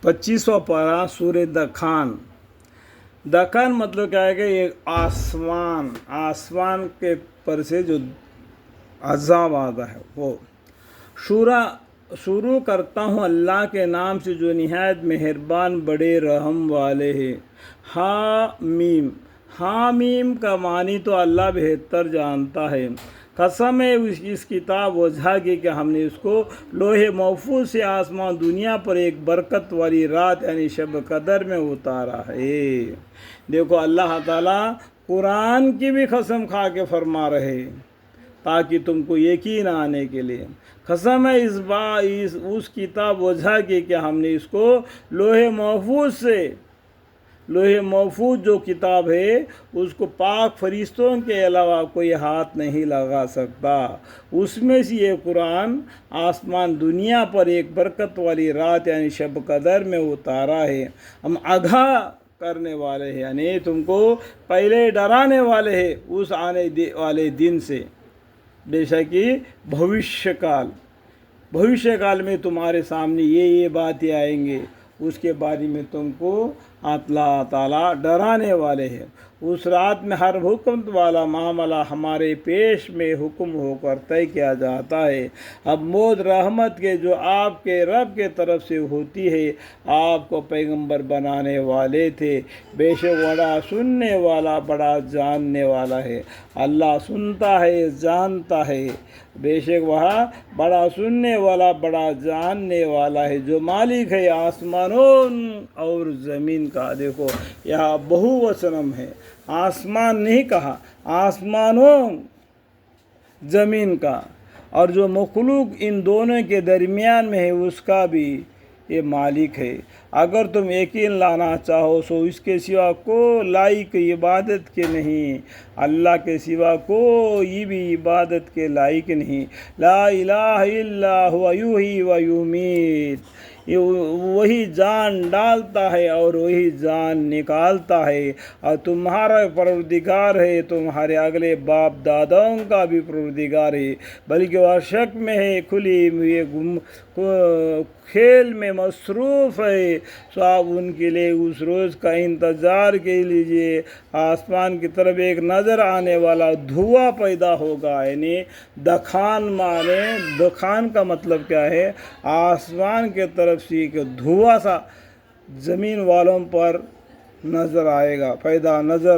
25वां पारा सूर्य दखान। दखान मतलब क्या है कि ये आसमान के पर से जो अज़ाब आता है वो। शुरू करता हूँ अल्लाह के नाम से जो निहायत मेहरबान बड़े रहम वाले हैं। हा मीम का मानी तो अल्लाह बेहतर जानता है। कसम है इस किताब वजह की कि हमने इसको लोहे महफूज से आसमान दुनिया पर एक बरकत वाली रात यानी शब कदर में उतारा है। देखो अल्लाह ताला कुरान की भी कसम खा के फरमा रहे ताकि तुमको यकीन आने के लिए। कसम है इस उस किताब वजह की कि हमने इसको लोहे महफूज जो किताब है उसको पाक फरिश्तों के अलावा कोई हाथ नहीं लगा सकता। उसमें से ये कुरान आसमान दुनिया पर एक बरकत वाली रात यानी शब कदर में उतारा है। हम आगाह करने वाले हैं यानी तुमको पहले डराने वाले हैं उस आने वाले दिन से। बेशक कि भविष्य काल में तुम्हारे सामने ये बातें आएंगे, उसके बारे में तुमको अल्लाह ताला डराने वाले हैं। उस रात में हर हुक्म वाला मामला हमारे पेश में हुक्म होकर तय किया जाता है। अब मौत रहमत के जो आपके रब के तरफ से होती है, आपको पैगंबर बनाने वाले थे। बेशक बड़ा सुनने वाला बड़ा जानने वाला है। अल्लाह सुनता है जानता है, बेशक वह बड़ा सुनने वाला बड़ा जानने वाला है। जो मालिक है आसमानों और ज़मीन का। देखो यहाँ बहुवचनम है, आसमान नहीं कहा, आसमानों ज़मीन का, और जो मखलूक इन दोनों के दरमियान में है उसका भी ये मालिक है। अगर तुम यकीन लाना चाहो सो इसके सिवा को लायक इबादत के नहीं, अल्लाह के सिवा कोई भी इबादत के लायक नहीं। ला इलाहा इल्ला हुवा युही व युमीत। ये वही जान डालता है और वही जान निकालता है। और तुम्हारा परवरदिगार है तुम्हारे अगले बाप दादाओं का भी परवरदिगार है, बल्कि वह शक में है, खुली हुई खेल में मसरूफ़ है। सो आप उनके लिए उस रोज़ का इंतज़ार के लीजिए। आसमान की तरफ एक नज़र आने वाला धुआं पैदा होगा, यानी दखान का मतलब क्या है, आसमान के तरफ से एक धुआं सा ज़मीन वालों पर नज़र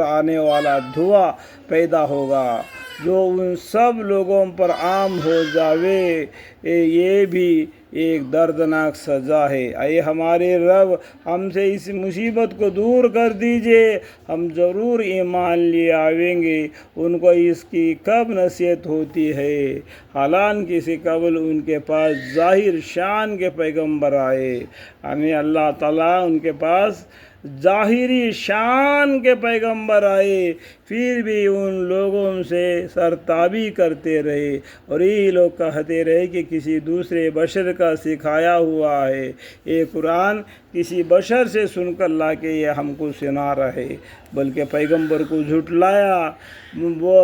आने वाला धुआं पैदा होगा जो उन सब लोगों पर आम हो जावे। ये भी एक दर्दनाक सज़ा है। आए हमारे रब हमसे इस मुसीबत को दूर कर दीजिए, हम ज़रूर ईमान ले आवेंगे। उनको इसकी कब नसीहत होती है, हालांकि से कबल उनके पास ज़ाहिर शान के पैगंबर आए। हमें अल्लाह ताला उनके पास ज़ाहिरी शान के पैगंबर आए, फिर भी उन लोगों से सरताबी करते रहे और ये लोग कहते रहे कि किसी दूसरे बशर का सिखाया हुआ है। ये कुरान किसी बशर से सुनकर ला के ये हमको सुना रहे, बल्कि पैगंबर को झुटलाया। वो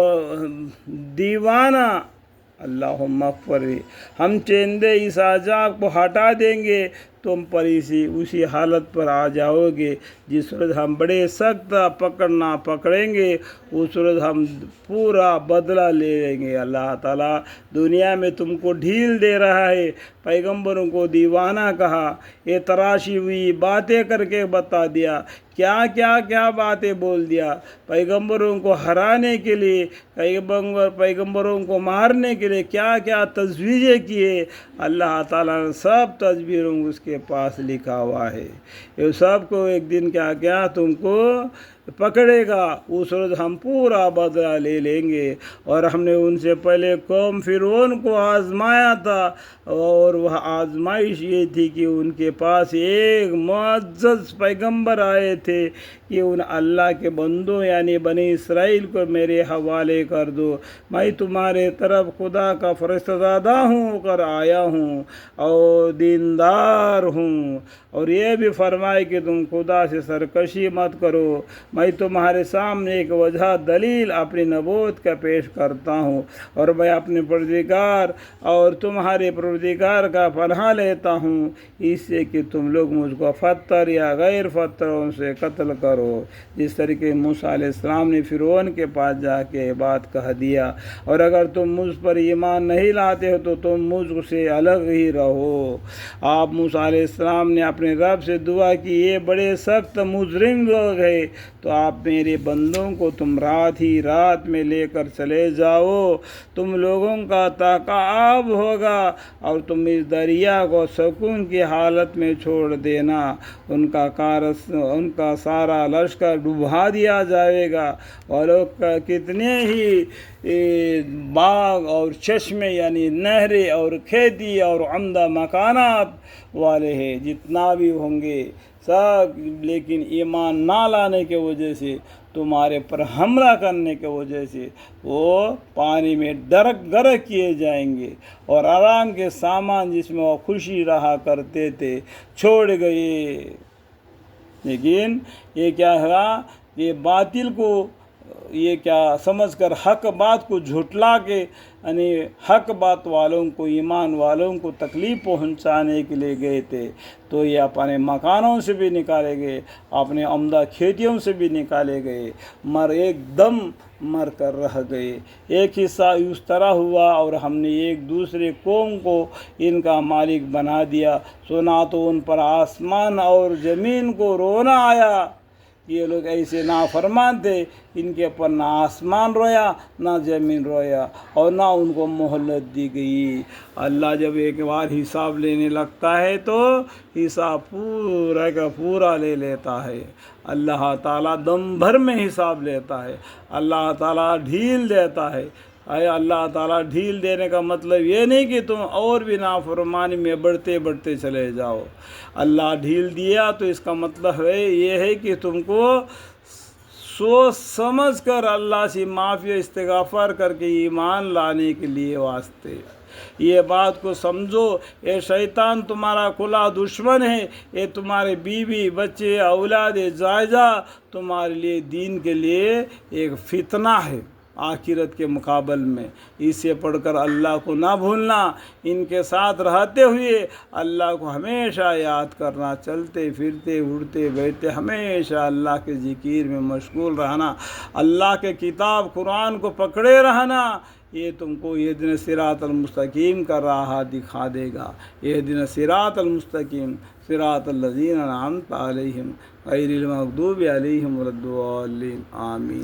दीवाना अल्लाहुम्मा फ़री, हम चेंदे इस अज़ाब को हटा देंगे, तुम पर उसी हालत पर आ जाओगे जिस रोज़ हम बड़े सख्त पकड़ना पकड़ेंगे, उस रोज़ हम पूरा बदला ले लेंगे। अल्लाह ताला दुनिया में तुमको ढील दे रहा है, पैगंबरों को दीवाना कहा, ये तराशी हुई बातें करके बता दिया, क्या बातें बोल दिया। पैगंबरों को हराने के लिए, पैगंबरों को मारने के लिए क्या तजवीज़ें किए, अल्लाह ताला ने सब तजवीरों उसके पास लिखा हुआ है। ये सब को एक दिन क्या तुमको पकड़ेगा, उस रोज़ हम पूरा बदला ले लेंगे। और हमने उनसे पहले कौम फिरौन को आज़माया था, और वह आज़माइश ये थी कि उनके पास एक मुअज़्ज़ज़ पैगंबर आए थे कि उन अल्लाह के बंदों यानी बनी इसराइल को मेरे हवाले कर दो, मैं तुम्हारे तरफ खुदा का फरिश्तेज़ादा हूँ कर आया हूँ और दीनदार हूँ। और ये भी फरमाए कि तुम खुदा से सरकशी मत करो, میں تمہارے سامنے ایک وجہ دلیل اپنی نبوت کا پیش کرتا ہوں، اور میں اپنے پروردگار اور تمہارے پروردگار کا پناہ لیتا ہوں اس سے کہ تم لوگ مجھ کو فطر یا غیر فطروں سے قتل کرو، جس طریقے موسیٰ علیہ السلام نے فرعون کے پاس جا کے بات کہہ دیا، اور اگر تم مجھ پر ایمان نہیں لاتے ہو تو تم مجھ سے الگ ہی رہو۔ آپ موسیٰ علیہ السلام نے اپنے رب سے دعا کی، یہ بڑے سخت مجرم لوگ ہیں، تو آپ میرے بندوں کو تم رات ہی رات میں لے کر چلے جاؤ، تم لوگوں کا تعاقب ہوگا اور تم اس دریا کو سکون کی حالت میں چھوڑ دینا، ان کا سارا لشکر ڈبا دیا جائے گا، اور لوگ کتنے ہی باغ اور چشمے یعنی نہریں اور کھیتی اور عمدہ مکانات والے ہیں جتنا بھی ہوں گے سب، لیکن ایمان نہ لانے کی وجہ سے، تمہارے پر حملہ کرنے کی وجہ سے وہ پانی میں غرق کیے جائیں گے، اور آرام کے سامان جس میں وہ خوشی رہا کرتے تھے چھوڑ گئے۔ لیکن یہ کیا ہوا، یہ باطل کو یہ کیا سمجھ کر حق بات کو جھٹلا کے، یعنی حق بات والوں کو، ایمان والوں کو تکلیف پہنچانے کے لیے گئے تھے، تو یہ اپنے مکانوں سے بھی نکالے گئے، اپنے عمدہ کھیتیوں سے بھی نکالے گئے، ایک دم مر کر رہ گئے۔ ایک حصہ اس طرح ہوا، اور ہم نے ایک دوسرے قوم کو ان کا مالک بنا دیا، سنا تو ان پر آسمان اور زمین کو رونا آیا۔ یہ لوگ ایسے نافرمان تھے، ان کے اوپر نہ آسمان رویا نہ زمین رویا، اور نہ ان کو مہلت دی گئی۔ اللہ جب ایک بار حساب لینے لگتا ہے تو حساب پورا کا پورا لے لیتا ہے۔ اللہ تعالیٰ دم بھر میں حساب لیتا ہے، اللہ تعالیٰ ڈھیل دیتا ہے۔ اللہ تعالیٰ ڈھیل دینے کا مطلب یہ نہیں کہ تم اور بھی نافرمانی میں بڑھتے چلے جاؤ۔ اللہ ڈھیل دیا تو اس کا مطلب یہ ہے کہ تم کو سوچ سمجھ کر اللہ سے معافی استغفار کر کے ایمان لانے کے لیے واسطے۔ یہ بات کو سمجھو، یہ شیطان تمہارا کھلا دشمن ہے، یہ تمہارے بیوی بچے اولاد جائزہ تمہارے لیے دین کے لیے ایک فتنہ ہے آخرت کے مقابل میں۔ اسے پڑھ کر اللہ کو نہ بھولنا، ان کے ساتھ رہتے ہوئے اللہ کو ہمیشہ یاد کرنا، چلتے پھرتے اٹھتے بیٹھتے ہمیشہ اللہ کے ذکر میں مشغول رہنا، اللہ کے کتاب قرآن کو پکڑے رہنا۔ یہ تم کو اہدنا الصراط المستقیم کا راہ دکھا دے گا۔ اہدنا الصراط المستقیم صراط الذین انعمت علیہم غیر المغضوب علیہم ولا الضالین، آمین۔